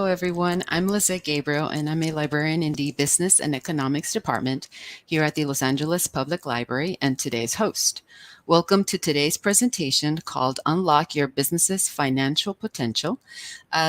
everyone. I'm Lizette Gabriel, and I'm a librarian in the Business and Economics Department here at the Los Angeles Public Library and today's host. Welcome to today's presentation called Unlock Your Business's Financial Potential.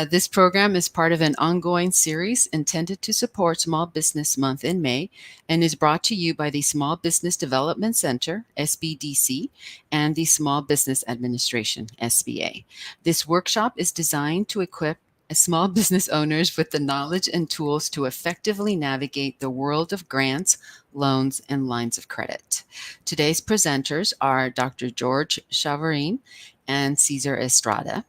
This program is part of an ongoing series intended to support Small Business Month in May and is brought to you by the Small Business Development Center, SBDC, and the Small Business Administration, SBA. This workshop is designed to equip small business owners with the knowledge and tools to effectively navigate the world of grants, loans, and lines of credit. Today's presenters are Dr. George Chavarin and Cesar Estrada.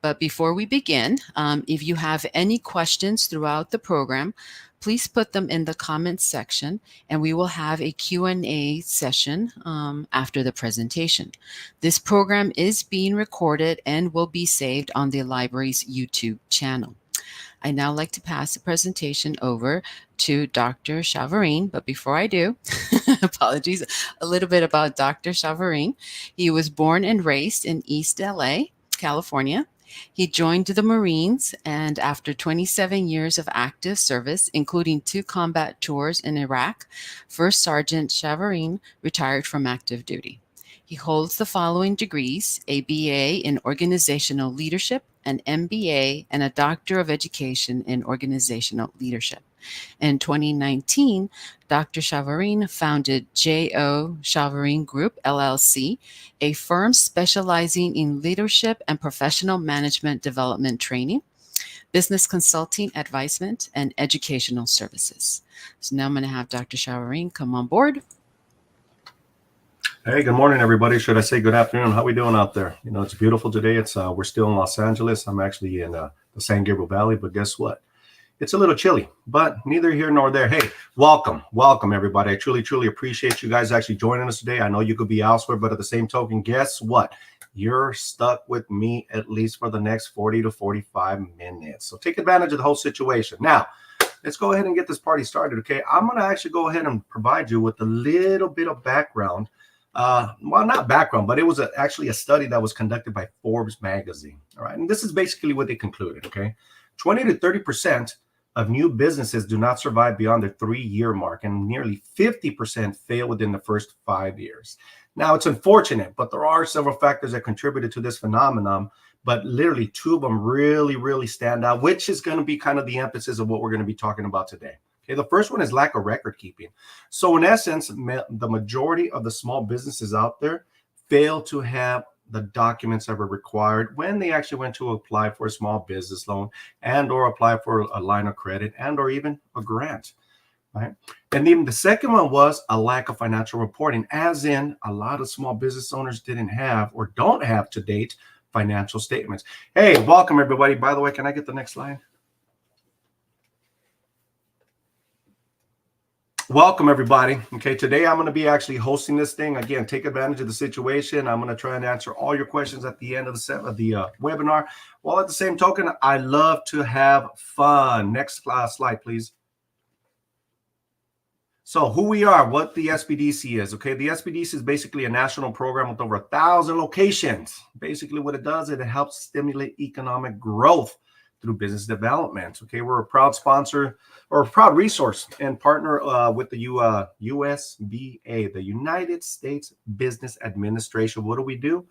But before we begin, if you have any questions throughout the program, please put them in the comments section, and we will have a Q&A session after the presentation. This program is being recorded and will be saved on the library's YouTube channel. I'd now like to pass the presentation over to Dr. Chavarin, but before I do, apologies, a little bit about Dr. Chavarin. He was born and raised in East LA, California. He joined the Marines, and after 27 years of active service, including 2 combat tours in Iraq, First Sergeant Chavarin retired from active duty. He holds the following degrees: a BA in Organizational Leadership, an MBA, and a Doctor of Education in Organizational Leadership. In 2019, Dr. Chavarin founded J.O. Chavarin Group, LLC, a firm specializing in leadership and professional management development training, business consulting, advisement, and educational services. So now I'm going to have Dr. Chavarin come on board. Hey, good morning, everybody. Should I say good afternoon? How we doing out there? You know, it's beautiful today. We're still in Los Angeles. I'm actually in the San Gabriel Valley, but guess what? It's a little chilly, but neither here nor there. Hey, welcome, everybody. I truly appreciate you guys actually joining us today. I know you could be elsewhere, but at the same token, guess what? You're stuck with me at least for the next 40 to 45 minutes. So take advantage of the whole situation. Now, let's go ahead and get this party started, okay? I'm going to actually go ahead and provide you with a little bit of background. Well, not background, but it was actually a study that was conducted by Forbes magazine. All right. And this is basically what they concluded. Okay. 20 to 30% of new businesses do not survive beyond their 3-year mark, and nearly 50% fail within the first 5 years. Now, it's unfortunate, but there are several factors that contributed to this phenomenon. But literally 2 of them really stand out, which is going to be kind of the emphasis of what we're going to be talking about today. Okay, the first one is lack of record keeping. So in essence, the majority of the small businesses out there fail to have the documents that were required when they actually went to apply for a small business loan and or apply for a line of credit and or even a grant, right? And even the second one was a lack of financial reporting, as in a lot of small business owners didn't have or don't have to date financial statements. Hey, welcome everybody. By the way, can I get the next slide? Welcome, everybody. Okay, today I'm going to be actually hosting this thing. Again, take advantage of the situation. I'm going to try and answer all your questions at the end of the webinar. While at the same token, I love to have fun. Next slide, please. So who we are, what the SBDC is. Okay, the SBDC is basically a national program with over 1,000 locations. Basically what it does, it helps stimulate economic growth through business development. Okay, we're a proud sponsor or a proud resource and partner with the USBA, the United States Business Administration. What do?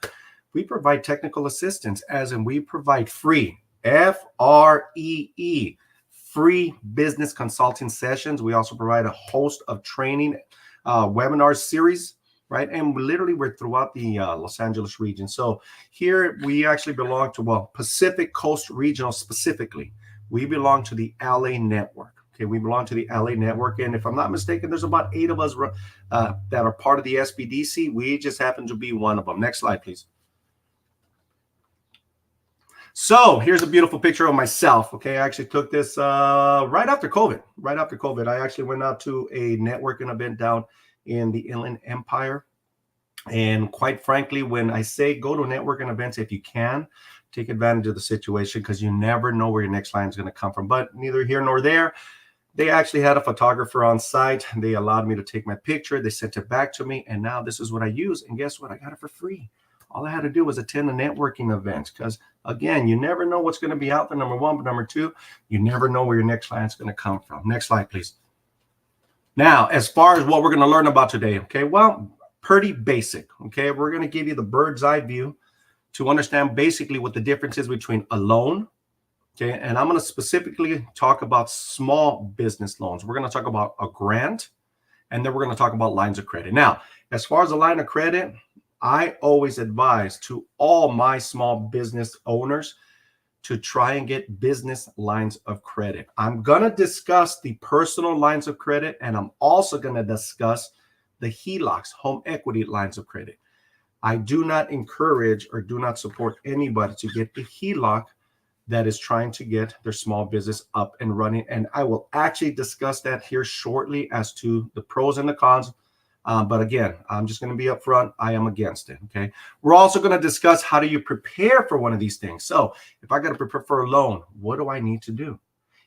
We provide technical assistance, as in we provide free, F-R-E-E, free business consulting sessions. We also provide a host of training webinar series, right? And literally we're throughout the Los Angeles region. So here we actually belong to, well, Pacific Coast Regional specifically. We belong to the LA network. Okay, we belong to the LA network. And if I'm not mistaken, there's about 8 of us that are part of the SBDC. We just happen to be one of them. Next slide, please. So here's a beautiful picture of myself. Okay, I actually took this right after COVID. Right after COVID, I actually went out to a networking event down in the Inland Empire. And quite frankly, when I say go to networking events, if you can, take advantage of the situation, because you never know where your next line is going to come from. But neither here nor there. They actually had a photographer on site. They allowed me to take my picture. They sent it back to me. And now this is what I use. And guess what? I got it for free. All I had to do was attend a networking event, because Again, you never know what's going to be out there, number one. But number two, you never know where your next client's going to come from. Next slide, please. Now, as far as what we're going to learn about today, okay, well, pretty basic, okay? We're going to give you the bird's eye view to understand basically what the difference is between a loan, okay? And I'm going to specifically talk about small business loans. We're going to talk about a grant, and then we're going to talk about lines of credit. Now, as far as a line of credit, I always advise to all my small business owners to try and get business lines of credit. I'm going to discuss the personal lines of credit, and I'm also going to discuss the HELOCs, home equity lines of credit. I do not encourage or do not support anybody to get the HELOC that is trying to get their small business up and running. And I will actually discuss that here shortly as to the pros and the cons. But again, I'm just going to be upfront. I am against it. Okay. We're also going to discuss how do you prepare for one of these things. So if I got to prepare for a loan, what do I need to do?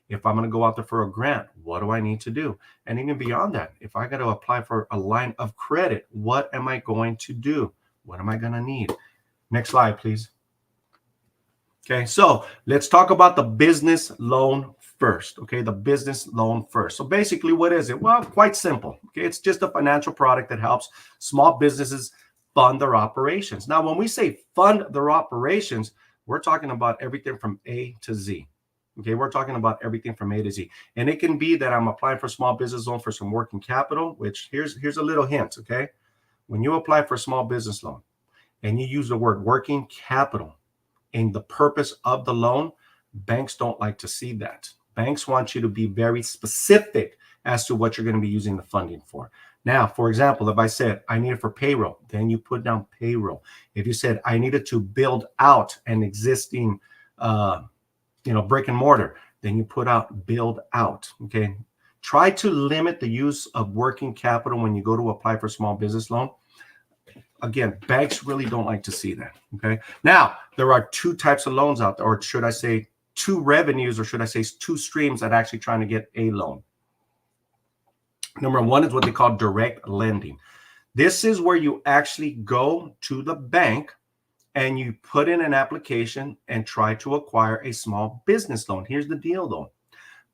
If I'm going to go out there for a grant, what do I need to do? And even beyond that, if I got to apply for a line of credit, what am I going to do? What am I going to need? Next slide, please. Okay, so let's talk about the business loan first. Okay, the business loan first. So basically, what is it? Well, quite simple. Okay, it's just a financial product that helps small businesses fund their operations. Now, when we say fund their operations, we're talking about everything from A to Z. Okay, we're talking about everything from A to Z. And it can be that I'm applying for small business loan for some working capital, which here's a little hint, okay? When you apply for a small business loan and you use the word working capital in the purpose of the loan, banks don't like to see that. Banks want you to be very specific as to what you're going to be using the funding for. Now, for example, if I said I need it for payroll, then you put down payroll. If you said I needed to build out an existing brick and mortar, then you put out build out. Okay. Try to limit the use of working capital when you go to apply for a small business loan. Again, banks really don't like to see that. Okay. Now, there are two types of loans out there, or should I say two revenues, or should I say two streams that are actually trying to get a loan. Number one is what they call direct lending. This is where you actually go to the bank and you put in an application and try to acquire a small business loan. Here's the deal though.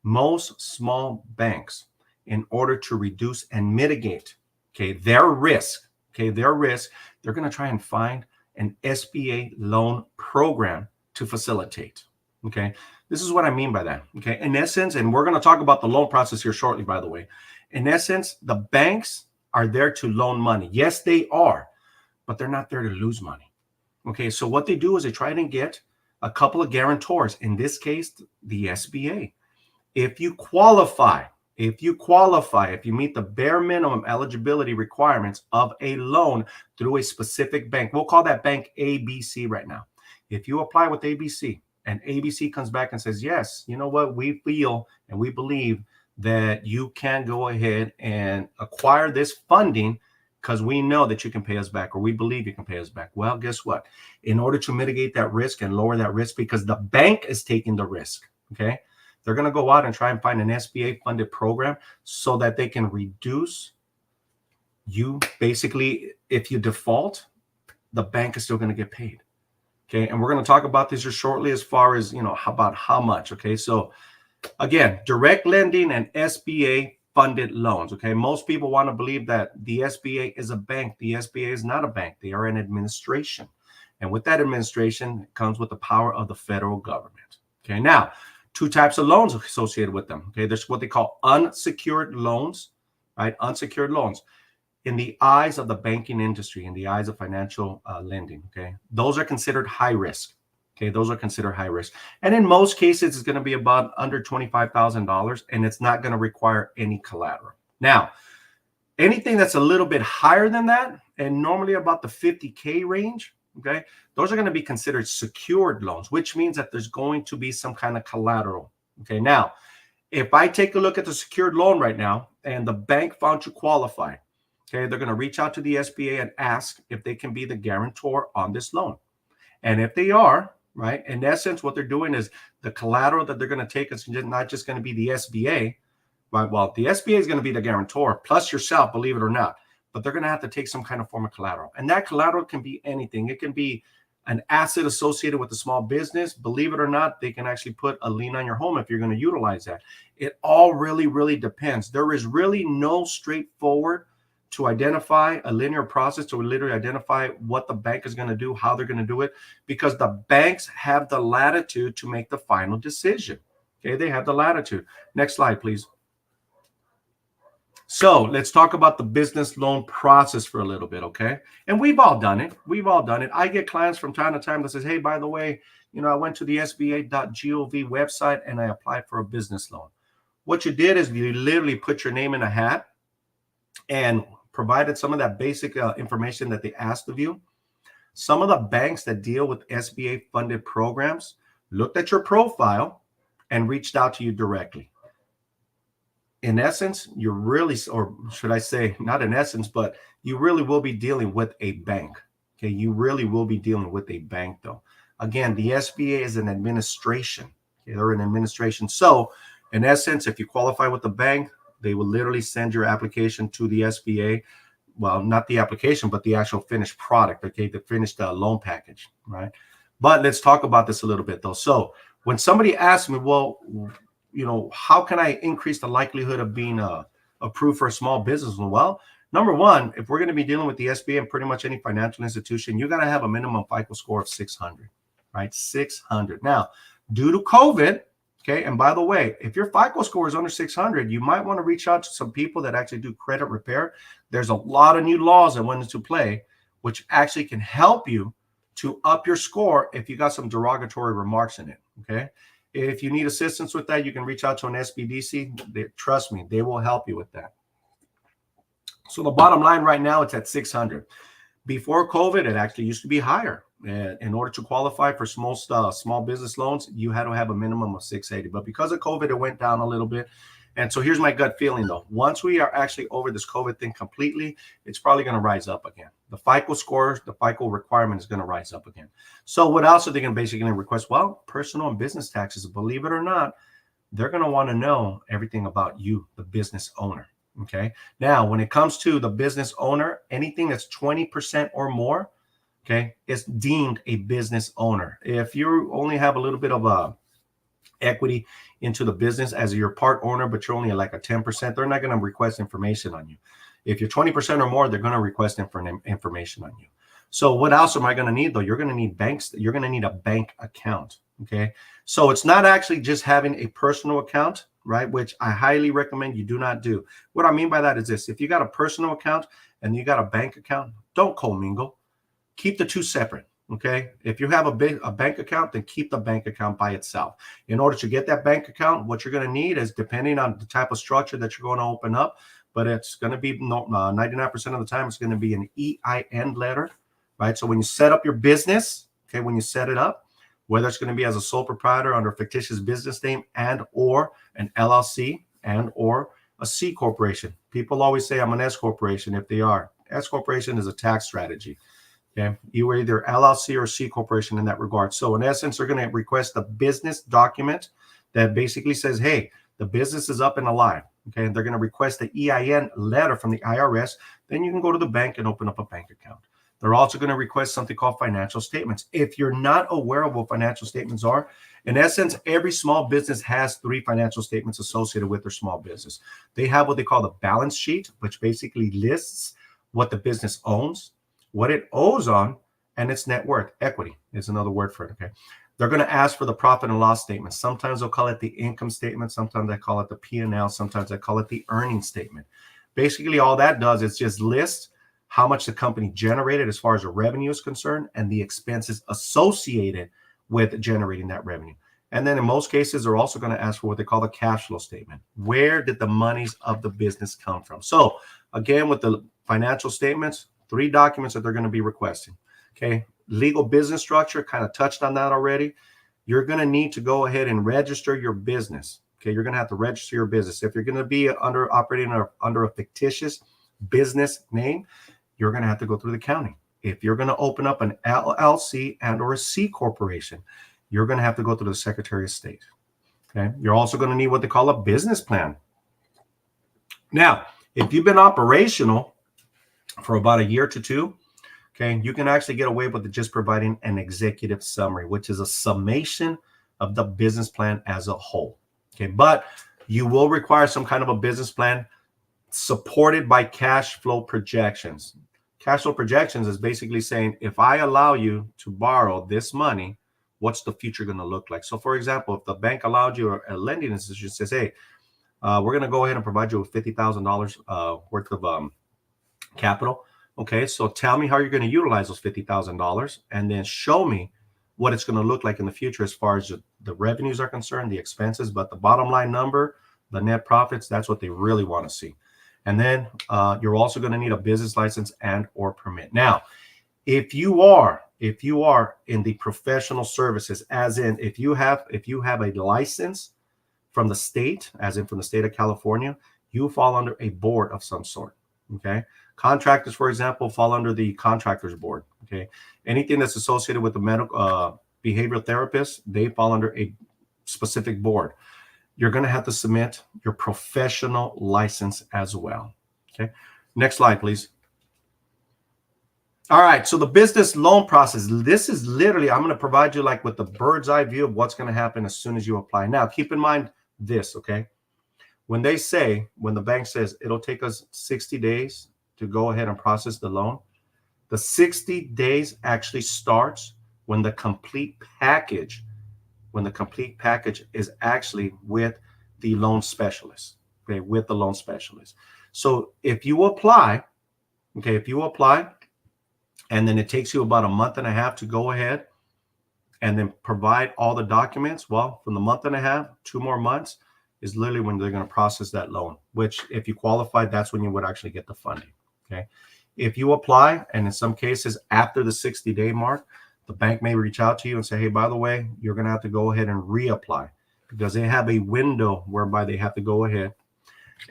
Most small banks, in order to reduce and mitigate, their risk, they're going to try and find an SBA loan program to facilitate. Okay. This is what I mean by that. Okay. In essence, and we're going to talk about the loan process here shortly, by the way. In essence, the banks are there to loan money. Yes, they are, but they're not there to lose money. Okay. So what they do is they try and get a couple of guarantors, in this case, the SBA. If you qualify, if you meet the bare minimum eligibility requirements of a loan through a specific bank, we'll call that bank ABC right now. If you apply with ABC and ABC comes back and says, yes, you know what, we feel and we believe that you can go ahead and acquire this funding because we know that you can pay us back, or we believe you can pay us back. Well, guess what? In order to mitigate that risk and lower that risk, because the bank is taking the risk, okay? They're going to go out and try and find an SBA funded program so that they can reduce you. Basically, if you default, the bank is still going to get paid. Okay. And we're going to talk about this here shortly as far as, about how much. Okay. So again, direct lending and SBA funded loans. Okay. Most people want to believe that the SBA is a bank. The SBA is not a bank. They are an administration. And with that administration, it comes with the power of the federal government. Okay. Now, two types of loans associated with them. Okay, there's what they call unsecured loans, right? Unsecured loans. In the eyes of the banking industry, in the eyes of financial lending, okay, those are considered high risk. Okay, those are considered high risk. And in most cases, it's going to be about under $25,000, and it's not going to require any collateral. Now, anything that's a little bit higher than that, and normally about the 50K range, okay, those are going to be considered secured loans, which means that there's going to be some kind of collateral. Okay, now, if I take a look at the secured loan right now and the bank found you qualified, okay, they're going to reach out to the SBA and ask if they can be the guarantor on this loan. And if they are, right, in essence, what they're doing is the collateral that they're going to take is not just going to be the SBA, right? Well, the SBA is going to be the guarantor plus yourself, believe it or not. But they're going to have to take some kind of form of collateral. And that collateral can be anything. It can be an asset associated with a small business, believe it or not, they can actually put a lien on your home if you're going to utilize that. It all really, really depends. There is really no straightforward to identify a linear process to literally identify what the bank is going to do, how they're going to do it, because the banks have the latitude to make the final decision. Okay, they have the latitude. Next slide, please. So let's talk about the business loan process for a little bit, okay? And we've all done it. We've all done it. I get clients from time to time that says, hey, by the way, I went to the SBA.gov website and I applied for a business loan. What you did is you literally put your name in a hat and provided some of that basic information that they asked of you. Some of the banks that deal with SBA funded programs looked at your profile and reached out to you directly. In essence, you're really, or should I say, not in essence, but you really will be dealing with a bank. Okay, you really will be dealing with a bank, though. Again, the SBA is an administration. Okay, they're an administration. So, in essence, if you qualify with the bank, they will literally send your application to the SBA. Well, not the application, but the actual finished product. Okay, the finished loan package, right? But let's talk about this a little bit, though. So, when somebody asks me, well, how can I increase the likelihood of being approved for a small business? Well, number one, if we're going to be dealing with the SBA and pretty much any financial institution, you got to have a minimum FICO score of 600, right? 600. Now, due to COVID, okay, and by the way, if your FICO score is under 600, you might want to reach out to some people that actually do credit repair. There's a lot of new laws that went into play, which actually can help you to up your score if you got some derogatory remarks in it, okay? If you need assistance with that, you can reach out to an SBDC. Trust me, they will help you with that. So the bottom line right now, it's at 600. Before COVID, it actually used to be higher. In order to qualify for small business loans, you had to have a minimum of 680. But because of COVID, it went down a little bit. And so here's my gut feeling, though. Once we are actually over this COVID thing completely, it's probably going to rise up again. The FICO scores, the FICO requirement is going to rise up again. So what else are they going to basically request? Well, personal and business taxes. Believe it or not, they're going to want to know everything about you, the business owner. Okay. Now, when it comes to the business owner, anything that's 20% or more, okay, is deemed a business owner. If you only have a little bit of equity into the business as your part owner, but you're only like a 10%, they're not going to request information on you. If you're 20% or more, they're going to request information on you. So what else am I going to need, though? You're going to need banks. You're going to need a bank account. Okay. So it's not actually just having a personal account, right? Which I highly recommend you do not do. What I mean by that is this: if you got a personal account and you got a bank account, don't commingle. Keep the two separate. Okay. If you have a bank account, then keep the bank account by itself. In order to get that bank account, what you're going to need is, depending on the type of structure that you're going to open up, but it's going to be 99% of the time, it's going to be an EIN letter, right? So when you set up your business, okay, when you set it up, whether it's going to be as a sole proprietor under a fictitious business name and or an LLC and or a C corporation. People always say I'm an S corporation if they are. S corporation is a tax strategy. Okay, you are either LLC or C corporation in that regard. So in essence, they're going to request a business document that basically says, hey, the business is up and alive. Okay, and they're going to request the EIN letter from the IRS. Then you can go to the bank and open up a bank account. They're also going to request something called financial statements. If you're not aware of what financial statements are, in essence, every small business has 3 financial statements associated with their small business. They have what they call the balance sheet, which basically lists what the business owns, what it owes on, and its net worth. Equity is another word for it, okay? They're going to ask for the profit and loss statement. Sometimes they'll call it the income statement. Sometimes they call it the P&L. Sometimes they call it the earnings statement. Basically, all that does is just list how much the company generated as far as the revenue is concerned and the expenses associated with generating that revenue. And then in most cases, they're also going to ask for what they call the cash flow statement. Where did the monies of the business come from? So again, with the financial statements, 3 documents that they're going to be requesting. Okay. Legal business structure, kind of touched on that already. You're going to need to go ahead and register your business. Okay. You're going to have to register your business. If you're going to be operating under a fictitious business name, you're going to have to go through the county. If you're going to open up an LLC and or a C corporation, you're going to have to go through the Secretary of State. Okay. You're also going to need what they call a business plan. Now, if you've been operational for about a year to 2, Okay, you can actually get away with just providing an executive summary, which is a summation of the business plan as a whole. Okay, but you will require some kind of a business plan supported by cash flow projections. Cash flow projections is basically saying, if I allow you to borrow this money, what's the future going to look like? So, for example, if the bank allowed you, or a lending institution says, hey, we're going to go ahead and provide you with $50,000 worth of capital. Okay, so tell me how you're going to utilize those $50,000 and then show me what it's going to look like in the future as far as the revenues are concerned, the expenses, but the bottom line number, the net profits, that's what they really want to see. And then you're also going to need a business license and or permit. Now, if you are in the professional services, as in if you have a license from the state, as in from the state of California, you fall under a board of some sort. Okay. Contractors, for example, fall under the contractors board. Okay. Anything that's associated with the medical behavioral therapists, they fall under a specific board. You're going to have to submit your professional license as well. Okay. Next slide, please. All right. So the business loan process, this is literally, I'm going to provide you like with the bird's eye view of what's going to happen as soon as you apply. Now, keep in mind this, okay? When the bank says it'll take us 60 days to go ahead and process the loan, the 60 days actually starts when the complete package is actually with the loan specialist, okay, with the loan specialist. So if you apply, and then it takes you about a month and a half to go ahead and then provide all the documents, well, from the month and a half, 2 more months is literally when they're going to process that loan, which if you qualify, that's when you would actually get the funding, okay? If you apply, and in some cases after the 60-day mark, the bank may reach out to you and say, hey, by the way, you're going to have to go ahead and reapply because they have a window whereby they have to go ahead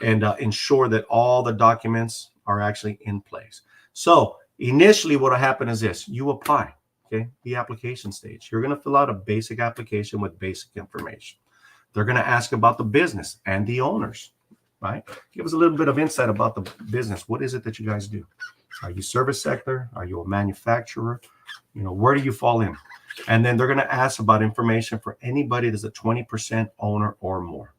and ensure that all the documents are actually in place. So initially what will happen is this: you apply, okay, the application stage. You're going to fill out a basic application with basic information. They're going to ask about the business and the owners, right? Give us a little bit of insight about the business. What is it that you guys do? Are you service sector? Are you a manufacturer? You know, where do you fall in? And then they're going to ask about information for anybody that's a 20% owner or more,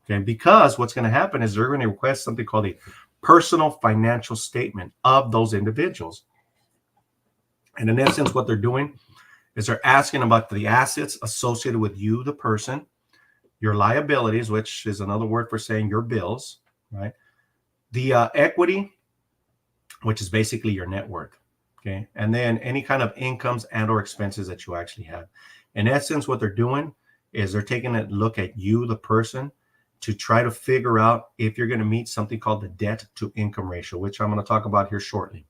okay? Because what's going to happen is they're going to request something called a personal financial statement of those individuals. And in essence, what they're doing is they're asking about the assets associated with you, the person, your liabilities, which is another word for saying your bills, right? The equity, which is basically your net worth, okay? And then any kind of incomes and or expenses that you actually have. In essence, what they're doing is they're taking a look at you, the person, to try to figure out if you're going to meet something called the debt to income ratio, which I'm going to talk about here shortly.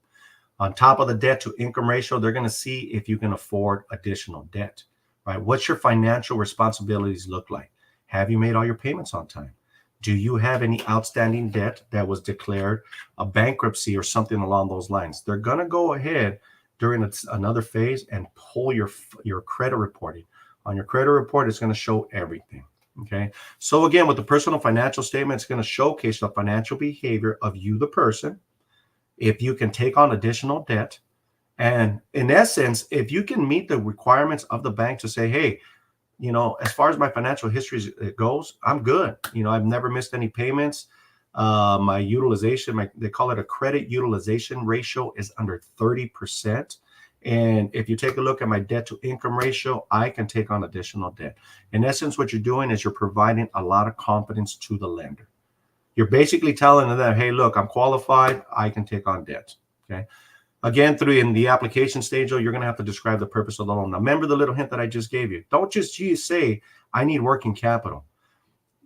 On top of the debt to income ratio, they're going to see if you can afford additional debt, right? What's your financial responsibilities look like? Have you made all your payments on time? Do you have any outstanding debt that was declared a bankruptcy or something along those lines? They're going to go ahead during another phase and pull your credit reporting. On your credit report, it's going to show everything. Okay. So again, with the personal financial statement, it's going to showcase the financial behavior of you, the person, if you can take on additional debt. And in essence, if you can meet the requirements of the bank to say, hey, you know, as far as my financial history goes, I'm good. You know, I've never missed any payments. My utilization, they call it a credit utilization ratio, is under 30%. And if you take a look at my debt to income ratio, I can take on additional debt. In essence, what you're doing is you're providing a lot of confidence to the lender. You're basically telling them, hey, look, I'm qualified. I can take on debt. Okay. Again, in the application stage, though, you're going to have to describe the purpose of the loan. Now, remember the little hint that I just gave you. Don't just say, I need working capital.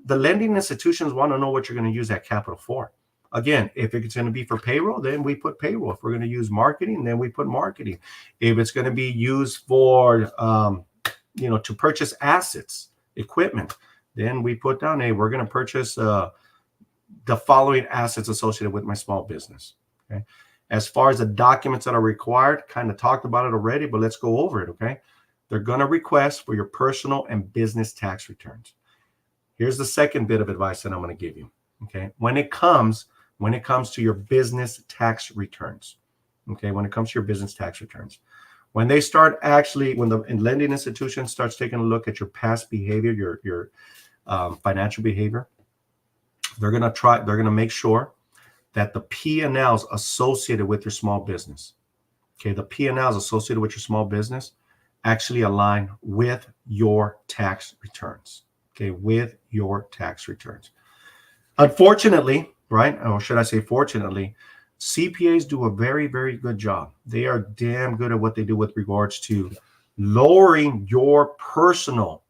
The lending institutions want to know what you're going to use that capital for. Again, if it's going to be for payroll, then we put payroll. If we're going to use marketing, then we put marketing. If it's going to be used for, to purchase assets, equipment, then we put down, hey, we're going to purchase the following assets associated with my small business. Okay. As far as the documents that are required, kind of talked about it already, but let's go over it. Okay. They're going to request for your personal and business tax returns. Here's the second bit of advice that I'm going to give you. Okay. When it comes to your business tax returns, okay, when it comes to your business tax returns. When they start when the lending institution starts taking a look at your past behavior, your financial behavior, they're going to make sure that the P&Ls associated with your small business, okay, the P&Ls associated with your small business actually align with your tax returns, okay, with your tax returns. Unfortunately, right, or should I say fortunately, CPAs do a very, very good job. They are damn good at what they do with regards to lowering your personal,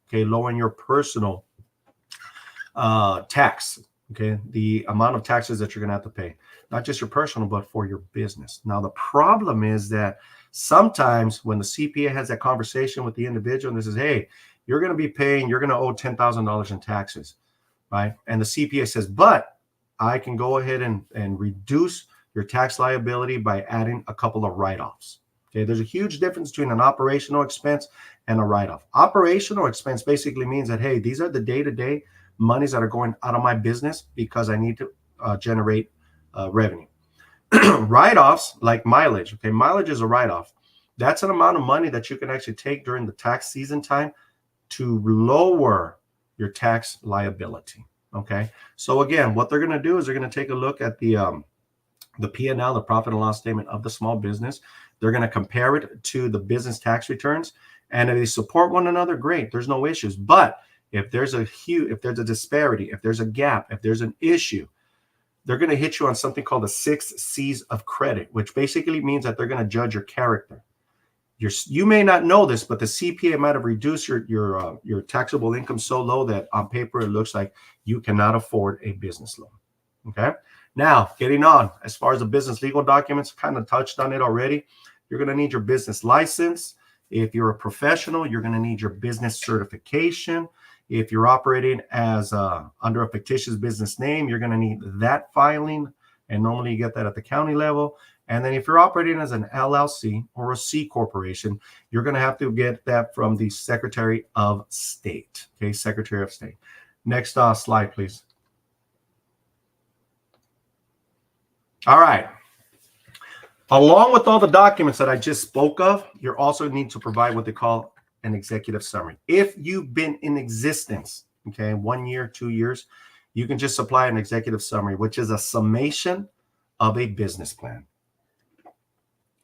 tax, okay, the amount of taxes that you're going to have to pay, not just your personal, but for your business. Now, the problem is that sometimes when the CPA has that conversation with the individual and this is, hey, you're going to owe $10,000 in taxes, right? And the CPA says, but I can go ahead and reduce your tax liability by adding a couple of write-offs. Okay, there's a huge difference between an operational expense and a write-off. Operational expense basically means that, hey, these are the day-to-day monies that are going out of my business because I need to generate revenue. Write-offs like mileage. Okay, mileage is a write-off. That's an amount of money that you can actually take during the tax season time to lower your tax liability. Okay, so again, what they're going to do is they're going to take a look at the P&L, the profit and loss statement of the small business. They're going to compare it to the business tax returns, and if they support one another, great. There's no issues. But if there's a disparity, if there's a gap, if there's an issue, they're going to hit you on something called the 6 C's of credit, which basically means that they're going to judge your character. You may not know this, but the CPA might have reduced your taxable income so low that on paper it looks like you cannot afford a business loan. Okay. Now, getting on, as far as the business legal documents, kind of touched on it already. You're going to need your business license. If you're a professional, you're going to need your business certification. If you're operating as under a fictitious business name, you're going to need that filing. And normally you get that at the county level. And then if you're operating as an LLC or a C corporation, you're going to have to get that from the Secretary of State. Okay, Secretary of State. Next slide, please. All right. Along with all the documents that I just spoke of, you also need to provide what they call an executive summary. If you've been in existence, okay, 1 year, 2 years, you can just supply an executive summary, which is a summation of a business plan.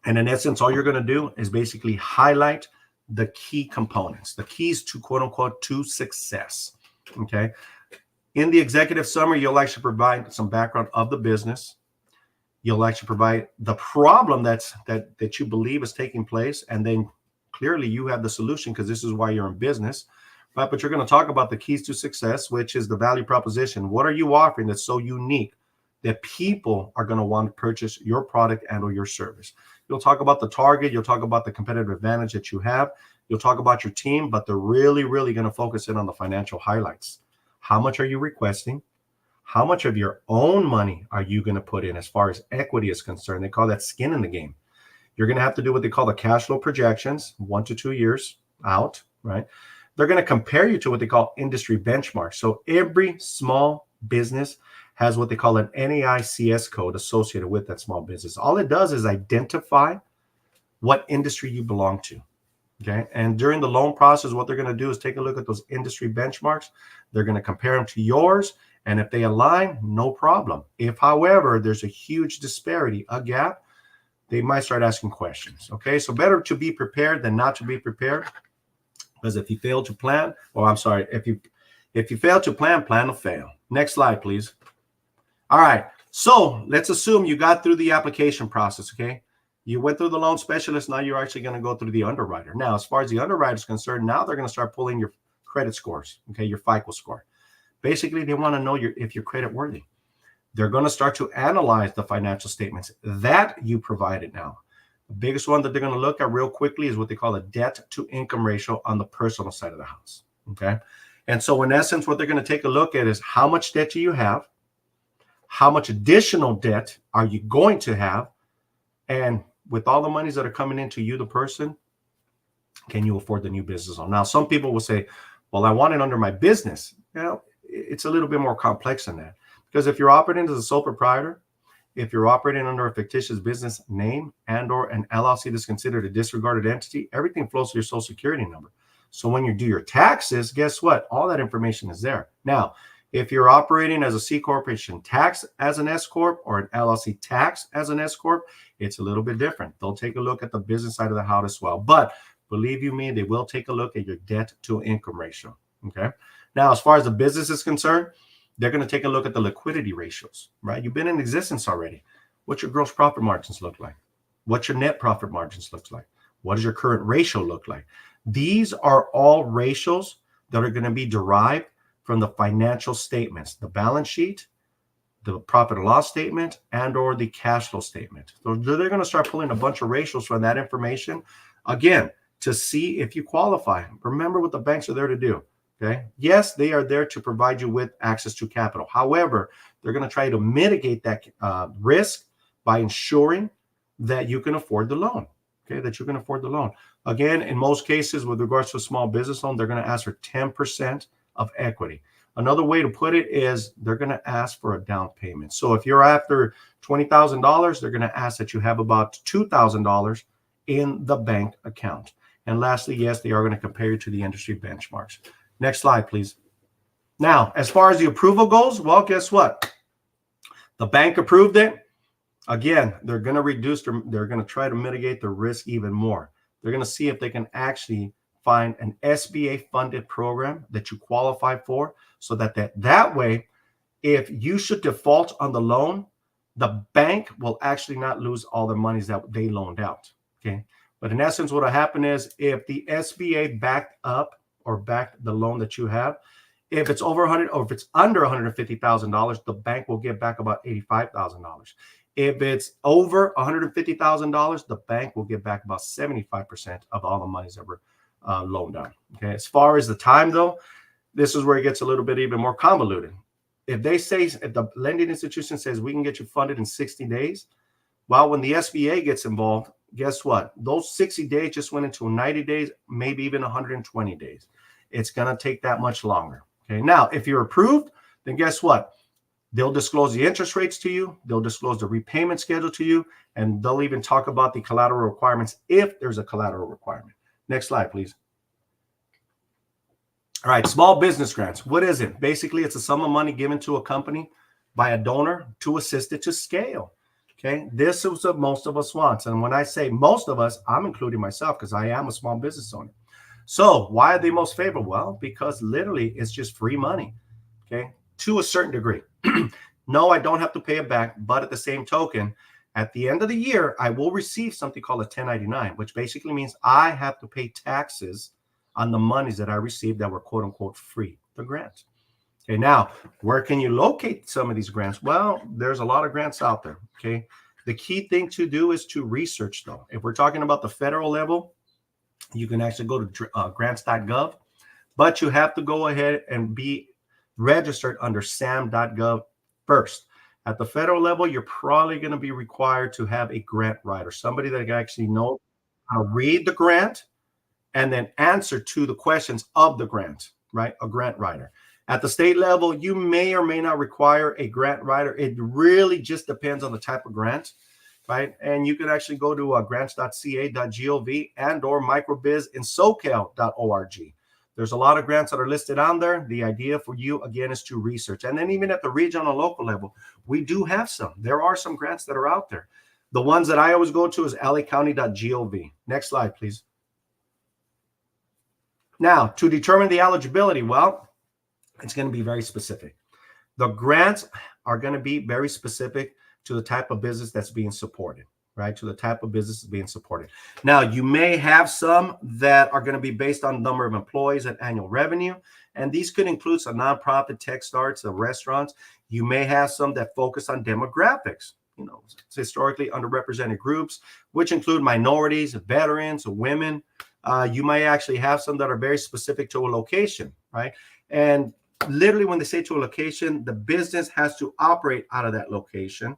And in essence, all you're going to do is basically highlight the key components, the keys to quote unquote to success. Okay. In the executive summary, you'll actually provide some background of the business. You'll actually provide the problem that you believe is taking place, and then clearly you have the solution because this is why you're in business. Right? But you're going to talk about the keys to success, which is the value proposition. What are you offering that's so unique that people are going to want to purchase your product and or your service? You'll talk about the target. You'll talk about the competitive advantage that you have. You'll talk about your team, but they're really, really going to focus in on the financial highlights. How much are you requesting? How much of your own money are you going to put in as far as equity is concerned? They call that skin in the game. You're going to have to do what they call the cash flow projections, 1 to 2 years out, right? They're going to compare you to what they call industry benchmarks. So every small business has what they call an NAICS code associated with that small business. All it does is identify what industry you belong to. Okay. And during the loan process, what they're going to do is take a look at those industry benchmarks. They're going to compare them to yours. And if they align, no problem. If, however, there's a huge disparity, a gap, they might start asking questions. Okay. So better to be prepared than not to be prepared. Because if you fail to plan, if you fail to plan, plan to fail. Next slide, please. All right. So let's assume you got through the application process. Okay. You went through the loan specialist. Now you're actually going to go through the underwriter. Now, as far as the underwriter is concerned, now they're going to start pulling your credit scores. Okay. Your FICO score. Basically, they want to know if you're credit worthy. They're going to start to analyze the financial statements that you provided now. The biggest one that they're going to look at real quickly is what they call a debt to income ratio on the personal side of the house. Okay. And so in essence, what they're going to take a look at is how much debt do you have? How much additional debt are you going to have? And with all the monies that are coming into you, the person, can you afford the new business loan? Now, some people will say, well, I want it under my business. You know, it's a little bit more complex than that. Because if you're operating as a sole proprietor, if you're operating under a fictitious business name and or an LLC that's considered a disregarded entity, everything flows to your social security number. So when you do your taxes, guess what? All that information is there. Now, if you're operating as a C corporation tax as an S corp or an LLC tax as an S corp, it's a little bit different. They'll take a look at the business side of the house as well. But believe you me, they will take a look at your debt to income ratio. Okay. Now, as far as the business is concerned, they're going to take a look at the liquidity ratios, right? You've been in existence already. What's your gross profit margins look like? What's your net profit margins look like? What does your current ratio look like? These are all ratios that are going to be derived from the financial statements, the balance sheet, the profit and loss statement, and or the cash flow statement. So they're going to start pulling a bunch of ratios from that information, again, to see if you qualify. Remember what the banks are there to do. Okay. Yes, they are there to provide you with access to capital. However, they're going to try to mitigate that risk by ensuring that you can afford the loan. Okay, that you can afford the loan. Again, in most cases, with regards to a small business loan, they're going to ask for 10% of equity. Another way to put it is they're going to ask for a down payment. So if you're after $20,000, they're going to ask that you have about $2,000 in the bank account. And lastly, yes, they are going to compare you to the industry benchmarks. Next slide, please. Now, as far as the approval goes, well, guess what? The bank approved it. Again, they're going to they're going to try to mitigate the risk even more. They're going to see if they can actually find an SBA funded program that you qualify for, so that way, if you should default on the loan, the bank will actually not lose all the monies that they loaned out. Okay. But in essence, what will happen is if the SBA backed the loan that you have, if it's over 100 or if it's under $150,000, the bank will give back about $85,000. If it's over $150,000, the bank will give back about 75% of all the monies that were loaned out. Okay. As far as the time, though, this is where it gets a little bit even more convoluted. If the lending institution says we can get you funded in 60 days, well, when the SBA gets involved, guess what? Those 60 days just went into 90 days, maybe even 120 days. It's going to take that much longer. Okay. Now, if you're approved, then guess what? They'll disclose the interest rates to you. They'll disclose the repayment schedule to you. And they'll even talk about the collateral requirements if there's a collateral requirement. Next slide, please. All right. Small business grants. What is it? Basically, it's a sum of money given to a company by a donor to assist it to scale. Okay. This is what most of us want. And when I say most of us, I'm including myself because I am a small business owner. So why are they most favorable? Well, because literally it's just free money. Okay. To a certain degree. No, I don't have to pay it back. But at the same token, at the end of the year, I will receive something called a 1099, which basically means I have to pay taxes on the monies that I received that were quote unquote free, the grants. Okay, now, where can you locate some of these grants? Well, there's a lot of grants out there. Okay, the key thing to do is to research, though. If we're talking about the federal level, you can actually go to grants.gov, but you have to go ahead and be registered under sam.gov first. At the federal level, you're probably going to be required to have a grant writer, somebody that actually knows how to read the grant and then answer to the questions of the grant, right? A grant writer. At the state level, you may or may not require a grant writer. It really just depends on the type of grant, right? And you can actually go to grants.ca.gov and or microbizinsocal.org. There's a lot of grants that are listed on there. The idea for you, again, is to research. And then even at the regional and local level, we do have some. There are some grants that are out there. The ones that I always go to is lacounty.gov. Next slide, please. Now, to determine the eligibility, well, it's going to be very specific. The grants are going to be very specific to the type of business that's being supported, right? To the type of business that's being supported. Now, you may have some that are going to be based on the number of employees and annual revenue. And these could include some nonprofit, tech starts, restaurants. You may have some that focus on demographics, historically underrepresented groups, which include minorities, veterans, women. You might actually have some that are very specific to a location, right? And literally when they say to a location, the business has to operate out of that location.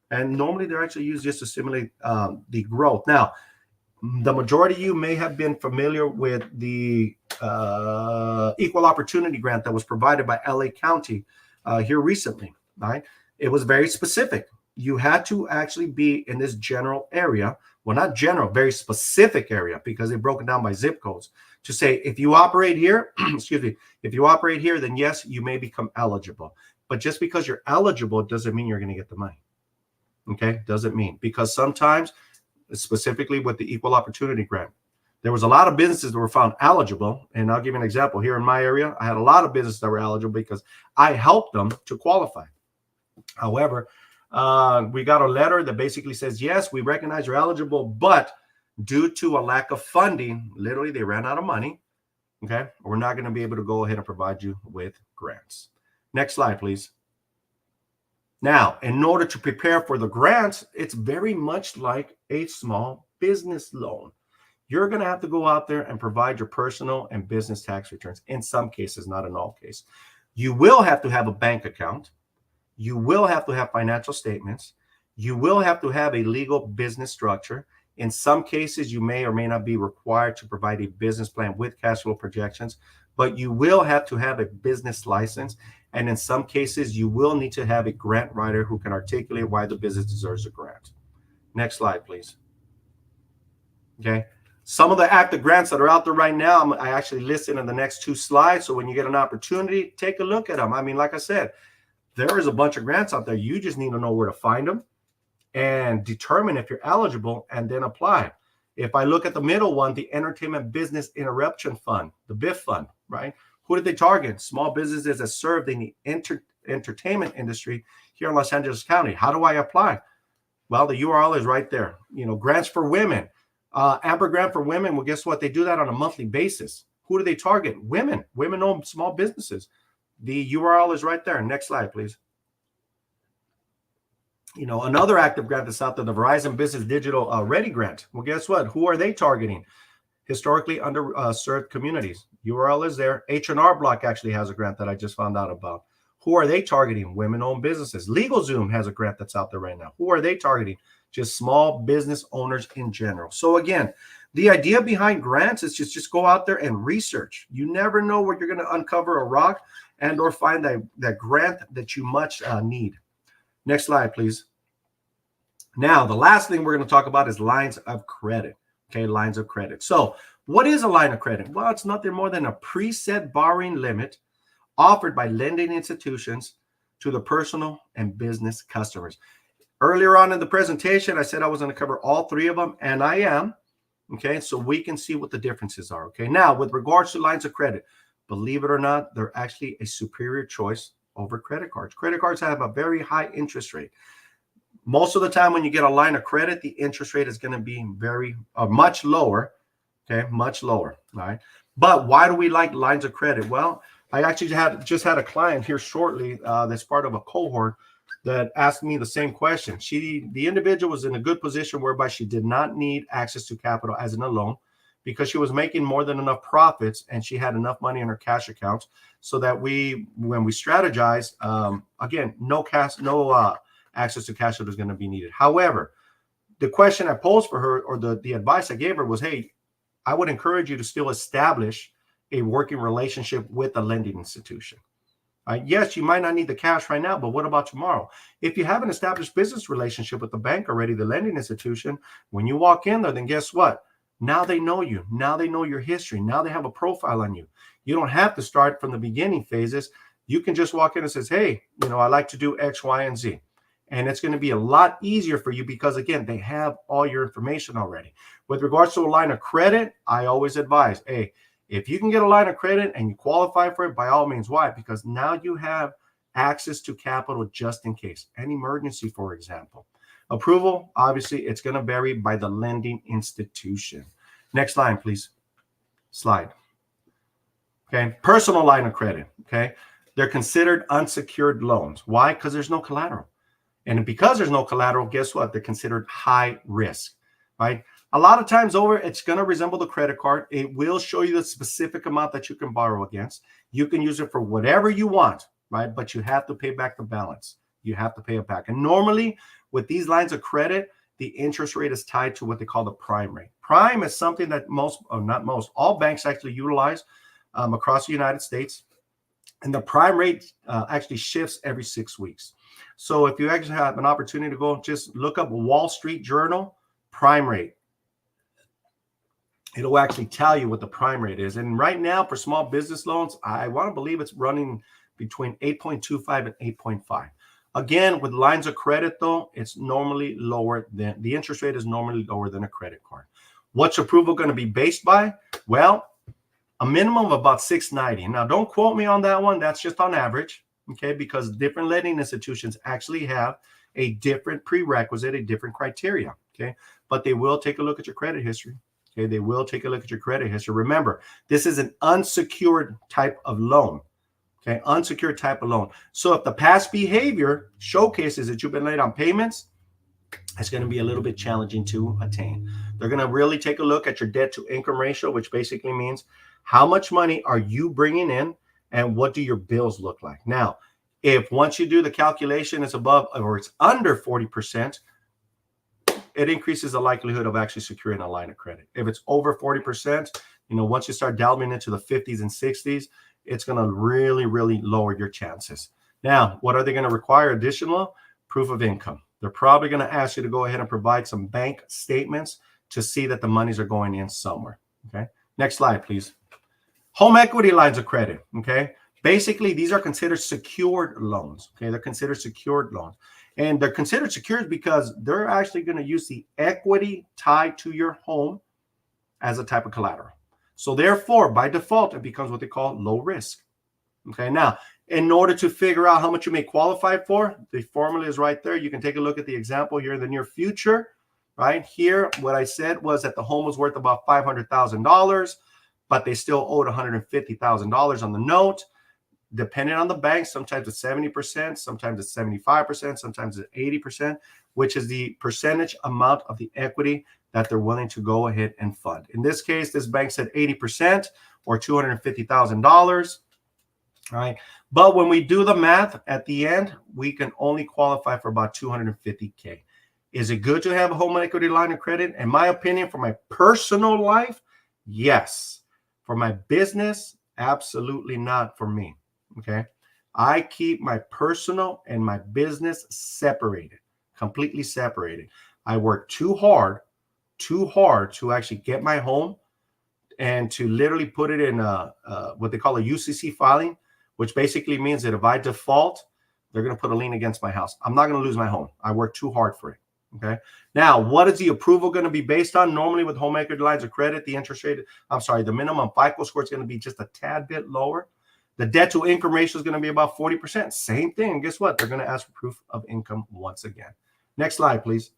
And normally they're actually used just to stimulate the growth. Now, the majority of you may have been familiar with the equal opportunity grant that was provided by LA County here recently, right? It was very specific. you had to actually be in this general area. Well, not general, very specific area, because they broke it down by zip codes to say, if you operate here, excuse me, if you operate here, then yes, you may become eligible. But just because you're eligible doesn't mean you're going to get the money. Okay, doesn't mean, because sometimes, specifically with the equal opportunity grant, there was a lot of businesses that were found eligible. And I'll give you an example. Here in my area, I had a lot of businesses that were eligible because I helped them to qualify. However, we got a letter that basically says, yes, we recognize you're eligible, but due to a lack of funding, literally they ran out of money. Okay, we're not going to be able to go ahead and provide you with grants. Next slide, please. Now, in order to prepare for the grants, it's very much like a small business loan. You're going to have to go out there and provide your personal and business tax returns. In some cases, not in all cases. You will have to have a bank account. You will have to have financial statements. You will have to have a legal business structure. In some cases, you may or may not be required to provide a business plan with cash flow projections, but you will have to have a business license. And in some cases, you will need to have a grant writer who can articulate why the business deserves a grant. Next slide, please. Okay. Some of the active grants that are out there right now, I actually listed in the next 2 slides. So when you get an opportunity, take a look at them. I mean, like I said, there is a bunch of grants out there. You just need to know where to find them and determine if you're eligible and then apply. If I look at the middle one, the Entertainment Business Interruption Fund, the BIF fund, right? Who did they target? Small businesses that served in the entertainment industry here in Los Angeles County. How do I apply? Well, the URL is right there. You know, grants for women. Amber Grant for women. Well, guess what? They do that on a monthly basis. Who do they target? Women. Women-owned small businesses. The URL is right there. Next slide, please. You know, another active grant that's out there, the Verizon Business Digital Ready Grant. Well, guess what? Who are they targeting? Historically underserved communities. URL is there. H&R Block actually has a grant that I just found out about. Who are they targeting? Women-owned businesses. LegalZoom has a grant that's out there right now. Who are they targeting? Just small business owners in general. So again, the idea behind grants is just go out there and research. You never know where you're going to uncover a rock and or find that grant that you much need. Next slide, please. Now, the last thing we're going to talk about is lines of credit. Okay, lines of credit. So what is a line of credit? Well, it's nothing more than a preset borrowing limit offered by lending institutions to the personal and business customers. Earlier on in the presentation, I said I was going to cover all 3 of them, and I am. Okay, so we can see what the differences are. Okay, now with regards to lines of credit, believe it or not, they're actually a superior choice over credit cards. Credit cards have a very high interest rate. Most of the time when you get a line of credit, the interest rate is going to be much lower. Okay, much lower. All right. But why do we like lines of credit? Well, I actually just had a client here shortly that's part of a cohort that asked me the same question. The individual was in a good position whereby she did not need access to capital as in a loan because she was making more than enough profits and she had enough money in her cash accounts so that when we strategize, again, no access to cash is going to be needed. However, the question I posed for her, or the advice I gave her was, hey, I would encourage you to still establish a working relationship with a lending institution. Yes, you might not need the cash right now, but what about tomorrow? If you have an established business relationship with the bank already, the lending institution, when you walk in there, then guess what? Now they know you. Now they know your history. Now they have a profile on you. You don't have to start from the beginning phases. You can just walk in and say, hey, I like to do X, Y, and Z. And it's going to be a lot easier for you because, again, they have all your information already. With regards to a line of credit, I always advise, hey, if you can get a line of credit and you qualify for it, by all means. Why? Because now you have access to capital just in case. An emergency, for example. Approval, obviously, it's going to vary by the lending institution. Next line, please. Slide. Okay. Personal line of credit. Okay. They're considered unsecured loans. Why? Because there's no collateral. And because there's no collateral, guess what? They're considered high risk, right? A lot of times it's going to resemble the credit card. It will show you the specific amount that you can borrow against. You can use it for whatever you want, right? But you have to pay back the balance. You have to pay it back. And normally with these lines of credit, the interest rate is tied to what they call the prime rate. Prime is something that all banks actually utilize across the United States. And the prime rate actually shifts every 6 weeks. So if you actually have an opportunity to go, just look up Wall Street Journal prime rate. It'll actually tell you what the prime rate is. And right now for small business loans, I want to believe it's running between 8.25 and 8.5. Again, with lines of credit, though, it's normally lower than the interest rate is normally lower than a credit card. What's approval going to be based by? Well, a minimum of about 690. Now, don't quote me on that one. That's just on average, okay? Because different lending institutions actually have a different prerequisite, a different criteria, okay? But they will take a look at your credit history, okay? They will take a look at your credit history. Remember, this is an unsecured type of loan, okay? Unsecured type of loan. So if the past behavior showcases that you've been late on payments, it's going to be a little bit challenging to attain. They're going to really take a look at your debt to income ratio, which basically means how much money are you bringing in and what do your bills look like? Now, if once you do the calculation, it's above or it's under 40%, it increases the likelihood of actually securing a line of credit. If it's over 40%, once you start delving into the 50s and 60s, it's going to really, really lower your chances. Now, what are they going to require additional? Proof of income. They're probably going to ask you to go ahead and provide some bank statements to see that the monies are going in somewhere. Okay. Next slide, please. Home equity lines of credit. Okay. Basically, these are considered secured loans. Okay. They're considered secured loans. And they're considered secured because they're actually going to use the equity tied to your home as a type of collateral. So therefore, by default, it becomes what they call low risk. Okay. Now, in order to figure out how much you may qualify for, the formula is right there. You can take a look at the example here in the near future. Right here, what I said was that the home was worth about $500,000, but they still owed $150,000 on the note. Depending on the bank, sometimes it's 70%, sometimes it's 75%, sometimes it's 80%, which is the percentage amount of the equity that they're willing to go ahead and fund. In this case, this bank said 80% or $250,000. All right. But when we do the math at the end, we can only qualify for about $250K. Is it good to have a home equity line of credit? In my opinion, for my personal life, yes. For my business, absolutely not for me. Okay. I keep my personal and my business separated, completely separated. I work too hard to actually get my home and to literally put it in what they call a UCC filing, which basically means that if I default, they're going to put a lien against my house. I'm not going to lose my home. I work too hard for it. Okay. Now, what is the approval going to be based on? Normally with home equity lines of credit, the interest rate, the minimum FICO score is going to be just a tad bit lower. The debt to income ratio is going to be about 40%. Same thing. And guess what? They're going to ask for proof of income once again. Next slide, please.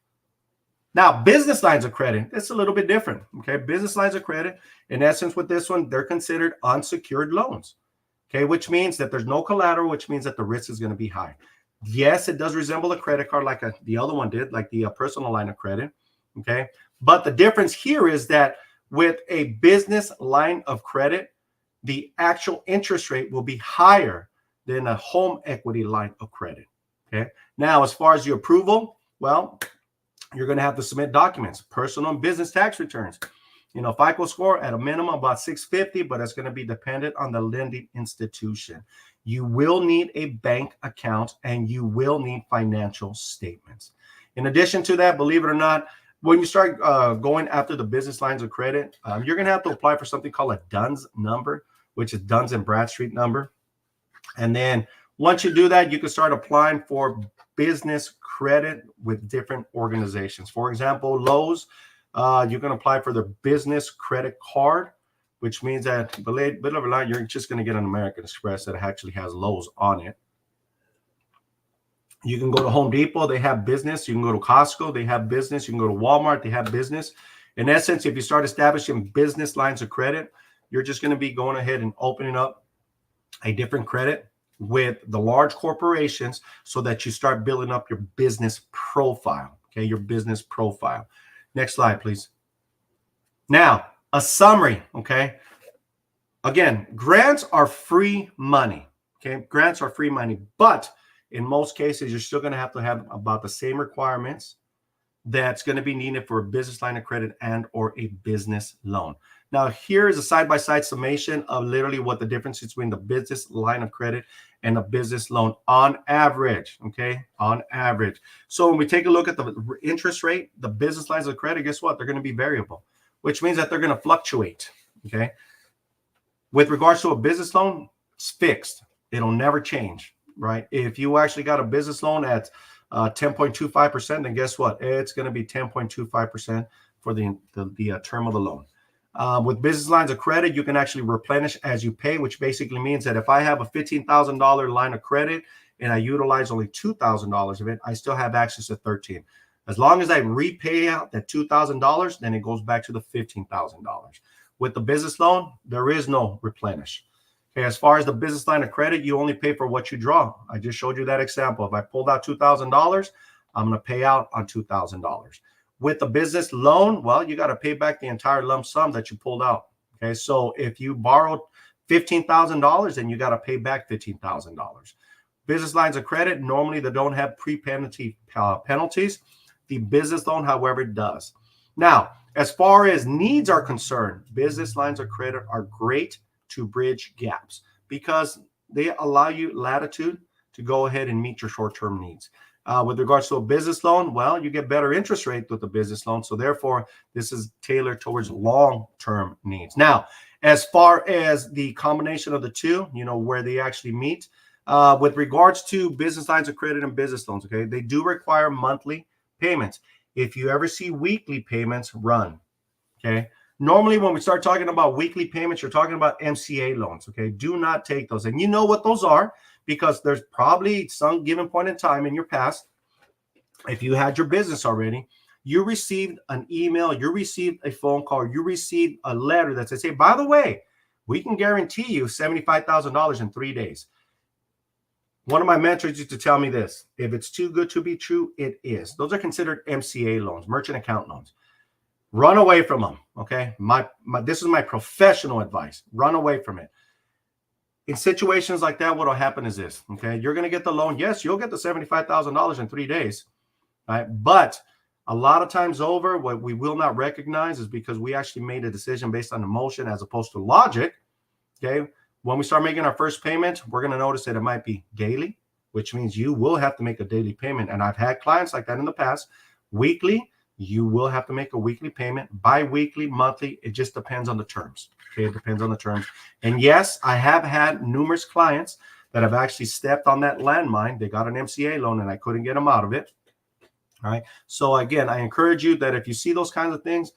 Now, business lines of credit, it's a little bit different. Okay. Business lines of credit, in essence, with this one, they're considered unsecured loans. Okay. Which means that there's no collateral, which means that the risk is going to be high. Yes, it does resemble a credit card like the other one did, like the personal line of credit. Okay. But the difference here is that with a business line of credit, the actual interest rate will be higher than a home equity line of credit. Okay. Now, as far as your approval, well, you're going to have to submit documents, personal and business tax returns. FICO score at a minimum about 650, but it's going to be dependent on the lending institution. You will need a bank account and you will need financial statements. In addition to that, believe it or not, when you start going after the business lines of credit, you're going to have to apply for something called a DUNS number, which is Duns and Bradstreet number. And then once you do that, you can start applying for business credit with different organizations. For example, Lowe's, you can apply for their business credit card, which means that, believe it or not, you're just going to get an American Express that actually has Lowe's on it. You can go to Home Depot, they have business. You can go to Costco, they have business. You can go to Walmart, they have business. In essence, if you start establishing business lines of credit, you're just going to be going ahead and opening up a different credit with the large corporations so that you start building up your business profile. Okay, your business profile. Next slide, please. Now, a summary. Okay. Again, grants are free money. Okay, grants are free money, but in most cases, you're still going to have about the same requirements that's going to be needed for a business line of credit and or a business loan. Now, here is a side-by-side summation of literally what the difference between the business line of credit and the business loan on average, okay? On average. So when we take a look at the interest rate, the business lines of credit, guess what? They're going to be variable, which means that they're going to fluctuate, okay? With regards to a business loan, it's fixed. It'll never change, right? If you actually got a business loan at 10.25%, then guess what? It's going to be 10.25% for the term of the loan. With business lines of credit, you can actually replenish as you pay, which basically means that if I have a $15,000 line of credit and I utilize only $2,000 of it, I still have access to $13,000. As long as I repay out that $2,000, then it goes back to the $15,000. With the business loan, there is no replenish. Okay, as far as the business line of credit, you only pay for what you draw. I just showed you that example. If I pulled out $2,000, I'm going to pay out on $2,000. With the business loan, well, you got to pay back the entire lump sum that you pulled out. Okay, so if you borrowed $15,000, then you got to pay back $15,000. Business lines of credit, normally they don't have pre-penalty penalties. The business loan, however, does. Now, as far as needs are concerned, business lines of credit are great to bridge gaps because they allow you latitude to go ahead and meet your short-term needs. With regards to a business loan, well, you get better interest rate with the business loan. So therefore, this is tailored towards long-term needs. Now, as far as the combination of the two, where they actually meet, with regards to business lines of credit and business loans, okay, they do require monthly payments. If you ever see weekly payments, run, okay? Normally, when we start talking about weekly payments, you're talking about MCA loans, okay? Do not take those. And you know what those are because there's probably some given point in time in your past, if you had your business already, you received an email, you received a phone call, you received a letter that says, hey, by the way, we can guarantee you $75,000 in 3 days. One of my mentors used to tell me this: if it's too good to be true, it is. Those are considered MCA loans, merchant account loans. Run away from them, okay? This is my professional advice. Run away from it. In situations like that, what will happen is this, okay? You're going to get the loan. Yes, you'll get the $75,000 in 3 days, right? But a lot of times over, what we will not recognize is because we actually made a decision based on emotion as opposed to logic, okay? When we start making our first payment, we're going to notice that it might be daily, which means you will have to make a daily payment. And I've had clients like that in the past. Weekly, you will have to make a weekly payment. Bi-weekly, monthly, it just depends on the terms. Okay, it depends on the terms. And yes, I have had numerous clients that have actually stepped on that landmine. They got an MCA loan and I couldn't get them out of it. All right. So again, I encourage you that if you see those kinds of things,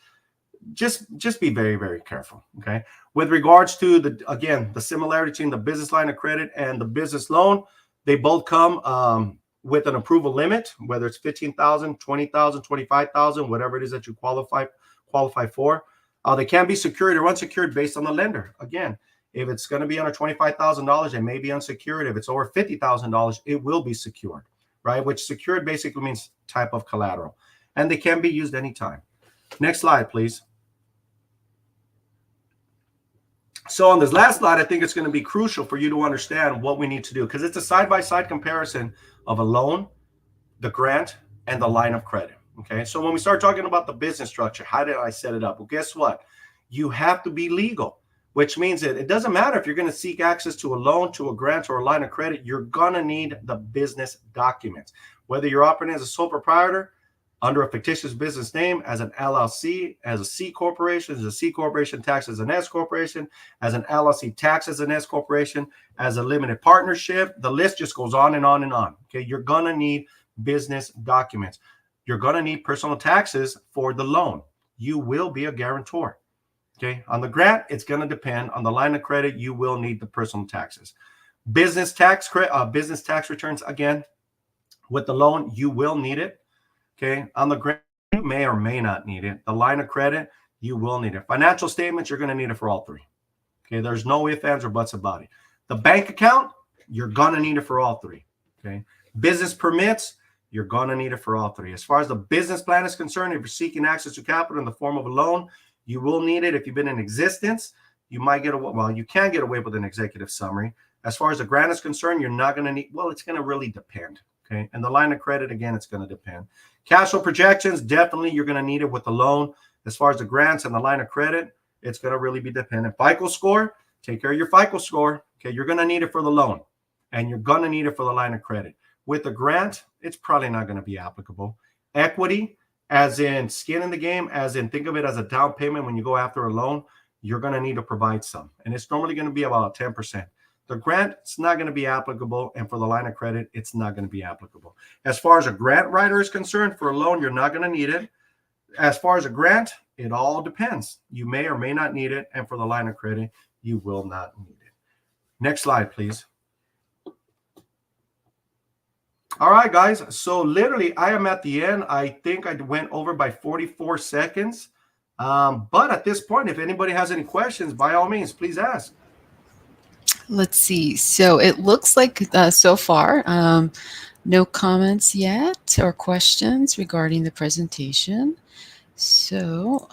just be very, very careful. Okay. With regards to the similarity between the business line of credit and the business loan, they both come with an approval limit, whether it's $15,000, $20,000, $25,000, whatever it is that you qualify for. They can be secured or unsecured based on the lender. Again, if it's going to be under $25,000, it may be unsecured. If it's over $50,000, it will be secured, right? Which secured basically means type of collateral, and they can be used anytime. Next slide, please. So on this last slide, I think it's going to be crucial for you to understand what we need to do because it's a side-by-side comparison of a loan, the grant, and the line of credit. Okay, so when we start talking about the business structure, how did I set it up? Well, guess what? You have to be legal, which means that it doesn't matter if you're going to seek access to a loan, to a grant, or a line of credit, you're going to need the business documents. Whether you're operating as a sole proprietor, under a fictitious business name, as an LLC, as a C corporation, as a C corporation taxed as an S corporation, as an LLC taxed as an S corporation, as a limited partnership, the list just goes on and on and on. Okay, you're going to need business documents. You're going to need personal taxes for the loan. You will be a guarantor. Okay, on the grant, it's going to depend. On the line of credit, you will need the personal taxes. Business tax returns, again, with the loan, you will need it. Okay, on the grant, you may or may not need it. The line of credit, you will need it. Financial statements, you're going to need it for all three. Okay, there's no ifs, ands, or buts about it. The bank account, you're going to need it for all three. Okay, business permits, you're going to need it for all three. As far as the business plan is concerned, if you're seeking access to capital in the form of a loan, you will need it. If you've been in existence, you might get away. Well, you can get away with an executive summary. As far as the grant is concerned, you're not going to need. Well, it's going to really depend. Okay, and the line of credit, again, it's going to depend. Cash flow projections, definitely you're going to need it with the loan. As far as the grants and the line of credit, It's going to really be dependent. FICO score, take care of your FICO score. Okay, you're going to need it for the loan, and you're going to need it for the line of credit. With the grant, it's probably not going to be applicable. Equity, as in skin in the game, as in think of it as a down payment when you go after a loan, you're going to need to provide some. And it's normally going to be about 10%. The grant, it's not going to be applicable. And for the line of credit, it's not going to be applicable. As far as a grant writer is concerned, for a loan, you're not going to need it. As far as a grant, it all depends. You may or may not need it. And for the line of credit, you will not need it. Next slide, please. All right, guys. So literally, I am at the end. I think I went over by 44 seconds. But at this point, if anybody has any questions, by all means, please ask. Let's see. So it looks like so far, no comments yet or questions regarding the presentation. So,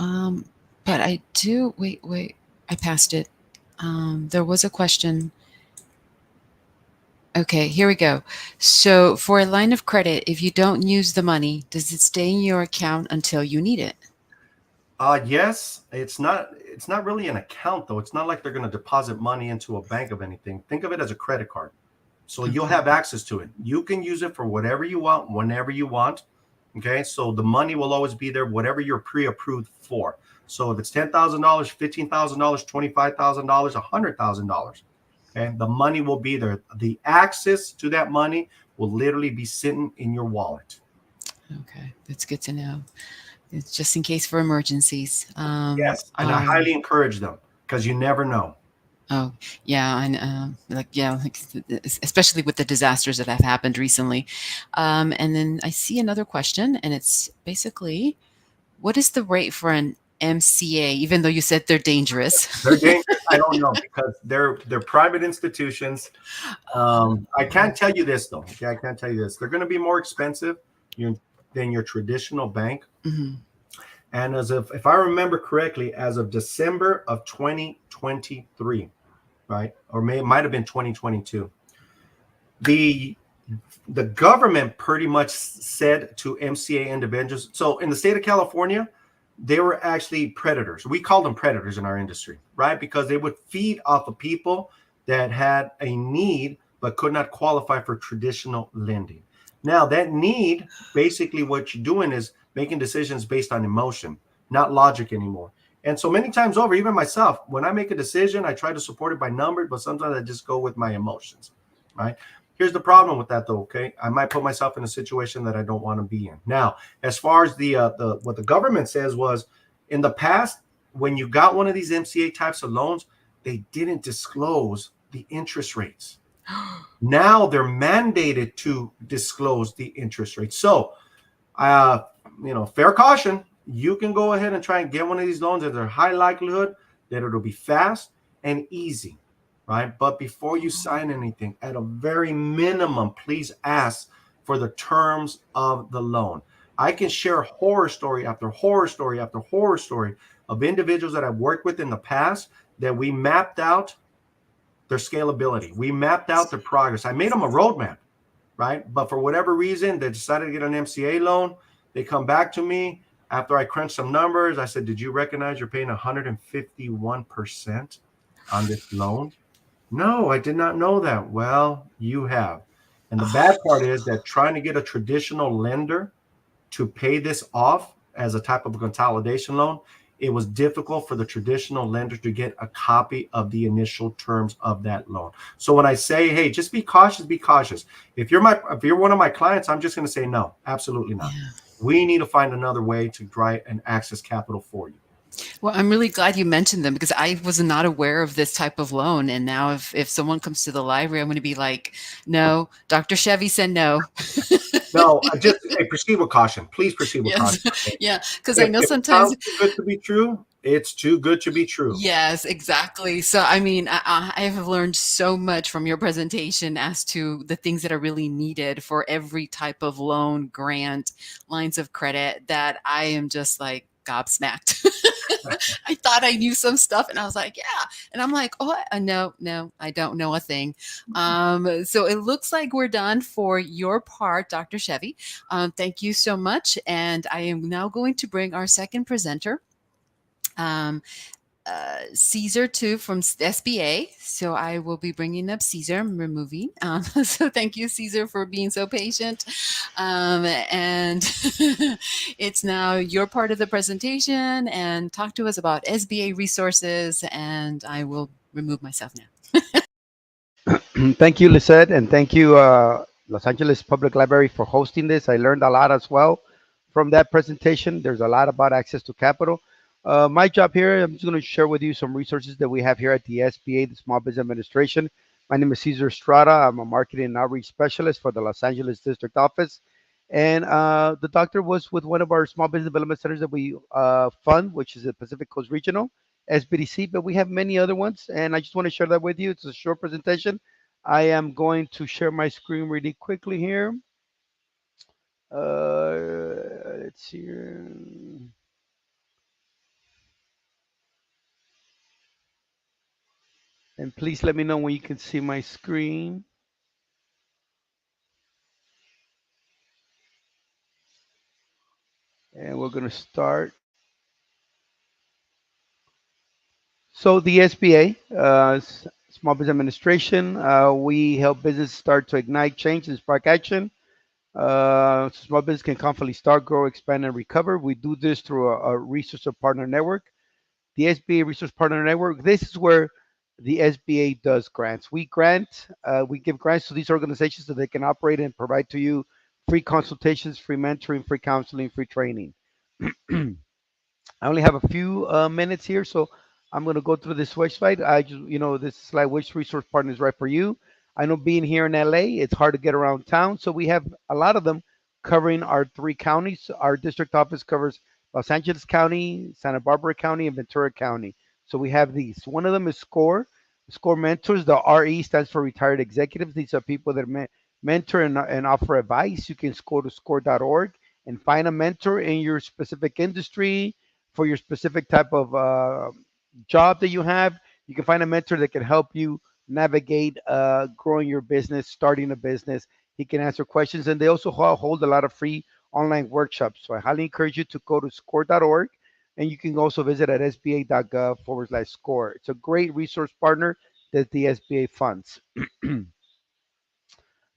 but I do, wait, I passed it. There was a question. Okay, here we go. So for a line of credit, if you don't use the money, does it stay in your account until you need it? Yes, it's not really an account though. It's not like they're going to deposit money into a bank of anything. Think of it as a credit card. So you'll have access to it. You can use it for whatever you want, whenever you want. Okay, so the money will always be there, whatever you're pre-approved for. So if it's $10,000, $15,000, $25,000, $100,000, and the money will be there. The access to that money will literally be sitting in your wallet. Okay, that's good to know. It's just in case for emergencies. Yes, and I highly encourage them because you never know. Oh, yeah, and especially with the disasters that have happened recently. And then I see another question, and it's basically, what is the rate for an MCA? Even though you said they're dangerous. They're dangerous. I don't know because they're private institutions. I can't tell you this though. Okay, I can't tell you this. They're going to be more expensive than your traditional bank. Mm-hmm. And if I remember correctly, as of December of 2023, right, or it might have been 2022, the government pretty much said to MCA individuals. So in the state of California, they were actually predators. We called them predators in our industry, right? Because they would feed off of people that had a need but could not qualify for traditional lending. Now, that need, basically what you're doing is making decisions based on emotion, not logic anymore. And so many times over, even myself, when I make a decision, I try to support it by numbers, but sometimes I just go with my emotions, right? Here's the problem with that, though, okay? I might put myself in a situation that I don't want to be in. Now, as far as what the government says was, in the past, when you got one of these MCA types of loans, they didn't disclose the interest rates. Now they're mandated to disclose the interest rates. So, fair caution. You can go ahead and try and get one of these loans. There's a high likelihood that it'll be fast and easy, right? But before you sign anything, at a very minimum, please ask for the terms of the loan. I can share horror story after horror story after horror story of individuals that I've worked with in the past that we mapped out their scalability. We mapped out their progress. I made them a roadmap, right? But for whatever reason, they decided to get an MCA loan. They come back to me after I crunched some numbers. I said, did you recognize you're paying 151% on this loan? No, I did not know that. Well, you have. And the bad part is that trying to get a traditional lender to pay this off as a type of a consolidation loan, it was difficult for the traditional lenders to get a copy of the initial terms of that loan. So when I say, hey, just be cautious, be cautious. If you're one of my clients, I'm just going to say no, absolutely not. Yeah. We need to find another way to try and access capital for you. Well, I'm really glad you mentioned them because I was not aware of this type of loan. And now if someone comes to the library, I'm going to be like, no, Dr. Chevy said no. No, just proceed with caution. Please proceed with caution. Yeah, because I know sometimes it's too good to be true. It's too good to be true. Yes, exactly. So, I mean, I have learned so much from your presentation as to the things that are really needed for every type of loan, grant, lines of credit that I am just like gobsmacked. I thought I knew some stuff and I was like, yeah. And I'm like, oh, no, I don't know a thing. So it looks like we're done for your part, Dr. Chevy. Thank you so much. And I am now going to bring our second presenter. Caesar too from SBA. So I will be bringing up Caesar. I'm removing. So thank you, Caesar, for being so patient. And it's now your part of the presentation and talk to us about SBA resources. And I will remove myself now. Thank you, Lisette, and thank you, Los Angeles Public Library, for hosting this. I learned a lot as well from that presentation. There's a lot about access to capital. My job here, I'm just going to share with you some resources that we have here at the SBA, the Small Business Administration. My name is Cesar Estrada. I'm a marketing and outreach specialist for the Los Angeles District Office. And the doctor was with one of our small business development centers that we fund, which is the Pacific Coast Regional, SBDC, but we have many other ones. And I just want to share that with you. It's a short presentation. I am going to share my screen really quickly here. Let's see here. And please let me know when you can see my screen. And we're going to start. So the SBA, Small Business Administration, we help businesses start to ignite change and spark action. Small business can confidently start, grow, expand, and recover. We do this through a resource partner network. The SBA Resource Partner Network. This is where the SBA does grants. We give grants to these organizations so they can operate and provide to you free consultations, free mentoring, free counseling, free training. I only have a few minutes here, so I'm going to go through this website. This is like which resource partner is right for you. I know being here in LA, it's hard to get around town, so we have a lot of them covering our three counties. Our district office covers Los Angeles County, Santa Barbara County, and Ventura County. So we have these. One of them is SCORE. SCORE Mentors. The RE stands for Retired Executives. These are people that mentor and offer advice. You can go to score.org and find a mentor in your specific industry for your specific type of job that you have. You can find a mentor that can help you navigate growing your business, starting a business. He can answer questions, and they also hold a lot of free online workshops. So I highly encourage you to go to score.org, and you can also visit at sba.gov/score. It's a great resource partner that the SBA funds.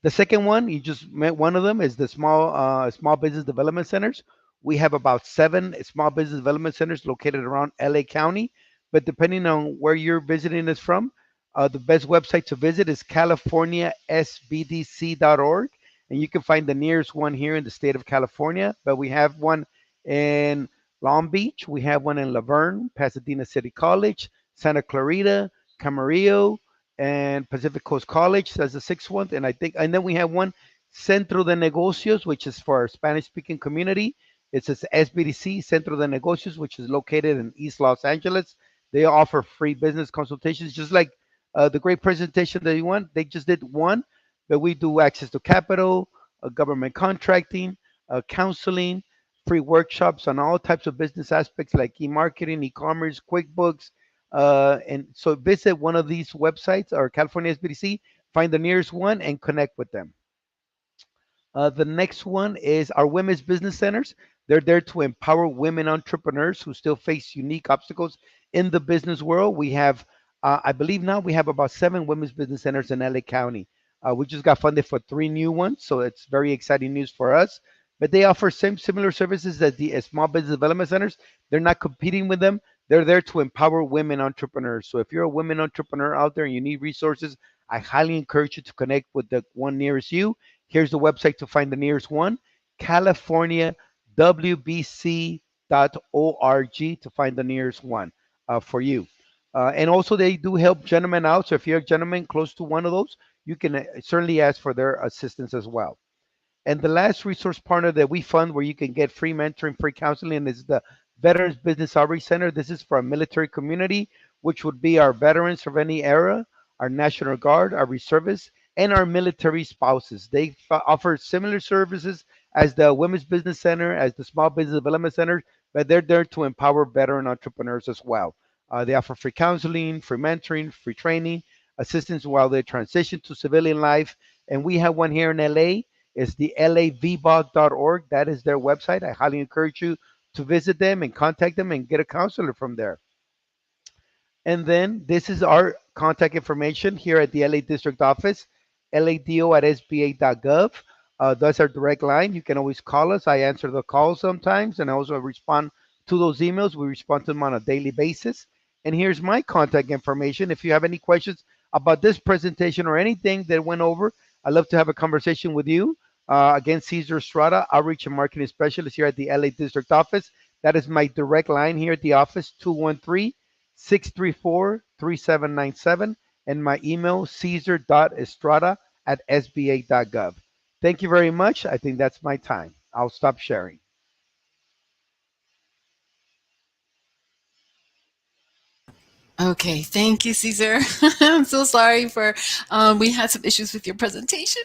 The second one, you just met one of them, is the small business development centers. We have about 7 small business development centers located around LA County. But depending on where you're visiting us from, the best website to visit is californiasbdc.org. And you can find the nearest one here in the state of California. But we have one in Long Beach. We have one in Laverne, Pasadena City College, Santa Clarita, Camarillo, and Pacific Coast College. That's the sixth one. And then we have one, Centro de Negocios, which is for our Spanish speaking community. It says SBDC, Centro de Negocios, which is located in East Los Angeles. They offer free business consultations, just like the great presentation that you want. They just did one, but we do access to capital, government contracting, counseling, free workshops on all types of business aspects like e-marketing, e-commerce, QuickBooks, and so visit one of these websites or California SBDC, find the nearest one, and connect with them. The next one is our women's business centers. They're there to empower women entrepreneurs who still face unique obstacles in the business world. We have, I believe now we have about 7 women's business centers in LA County. We just got funded for 3 new ones, so it's very exciting news for us. But they offer similar services as the small business development centers. They're not competing with them. They're there to empower women entrepreneurs. So if you're a women entrepreneur out there and you need resources, I highly encourage you to connect with the one nearest you. Here's the website to find the nearest one, californiawbc.org, to find the nearest one for you. And also they do help gentlemen out. So if you're a gentleman close to one of those, you can certainly ask for their assistance as well. And the last resource partner that we fund where you can get free mentoring, free counseling is the Veterans Business Outreach Center. This is for our military community, which would be our veterans of any era, our National Guard, our reservists, and our military spouses. They offer similar services as the Women's Business Center, as the Small Business Development Center, but they're there to empower veteran entrepreneurs as well. They offer free counseling, free mentoring, free training, assistance while they transition to civilian life. And we have one here in LA. It's the lavbog.org. That is their website. I highly encourage you to visit them and contact them and get a counselor from there. And then this is our contact information here at the LA District Office, lado at sba.gov. That's our direct line. You can always call us. I answer the calls sometimes, and I also respond to those emails. We respond to them on a daily basis. And here's my contact information. If you have any questions about this presentation or anything that went over, I'd love to have a conversation with you. Again, Cesar Estrada, Outreach and Marketing Specialist here at the LA District Office. That is my direct line here at the office, 213-634-3797, and my email, caesar.estrada at sba.gov. Thank you very much. I think that's my time. I'll stop sharing. Okay, thank you, Caesar. I'm so sorry for we had some issues with your presentation.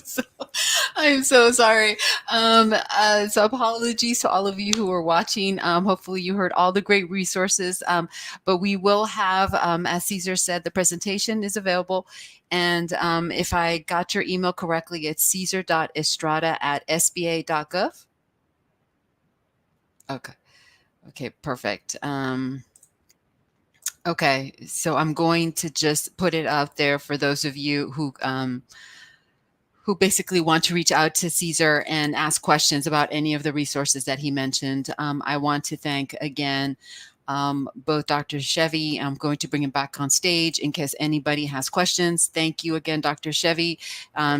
so, I'm so sorry. So apologies to all of you who are watching. Hopefully you heard all the great resources. But we will have, as Caesar said, the presentation is available. And if I got your email correctly, it's caesar.estrada at sba.gov. Okay. Okay, perfect. Okay, so I'm going to just put it out there for those of you who basically want to reach out to Caesar and ask questions about any of the resources that he mentioned. I want to thank again both Dr. Chevy. I'm going to bring him back on stage in case anybody has questions. Thank you again, Dr. Chevy,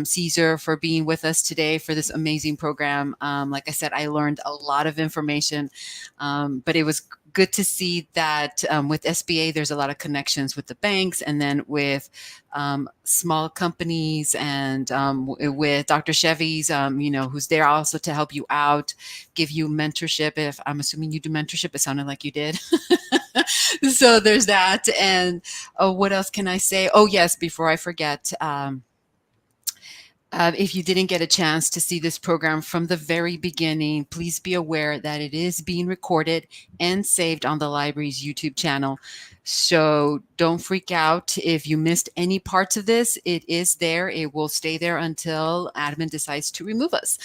Caesar, for being with us today for this amazing program. Like I said, I learned a lot of information, but it was good to see that with SBA, there's a lot of connections with the banks and then with small companies and with Dr. Chevy's, who's there also to help you out, give you mentorship. If I'm assuming you do mentorship, it sounded like you did. So there's that. And what else can I say? Oh, yes, before I forget, if you didn't get a chance to see this program from the very beginning, please be aware that it is being recorded and saved on the library's YouTube channel. So don't freak out if you missed any parts of this. It is there. It will stay there until admin decides to remove us.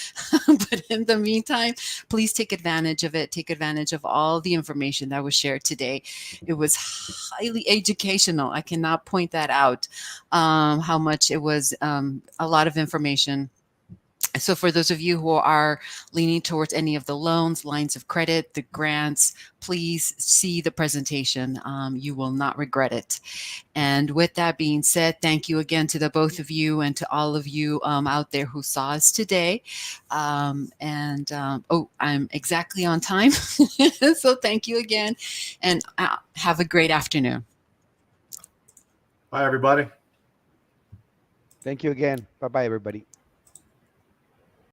But in the meantime, please take advantage of it. Take advantage of all the information that was shared today. It was highly educational. I cannot point that out, how much it was, a lot of information. So for those of you who are leaning towards any of the loans, lines of credit, the grants, please see the presentation. You will not regret it. And with that being said, thank you again to the both of you and to all of you out there who saw us today. I'm exactly on time. So thank you again, and have a great afternoon. Bye, everybody. Thank you again. Bye bye, everybody.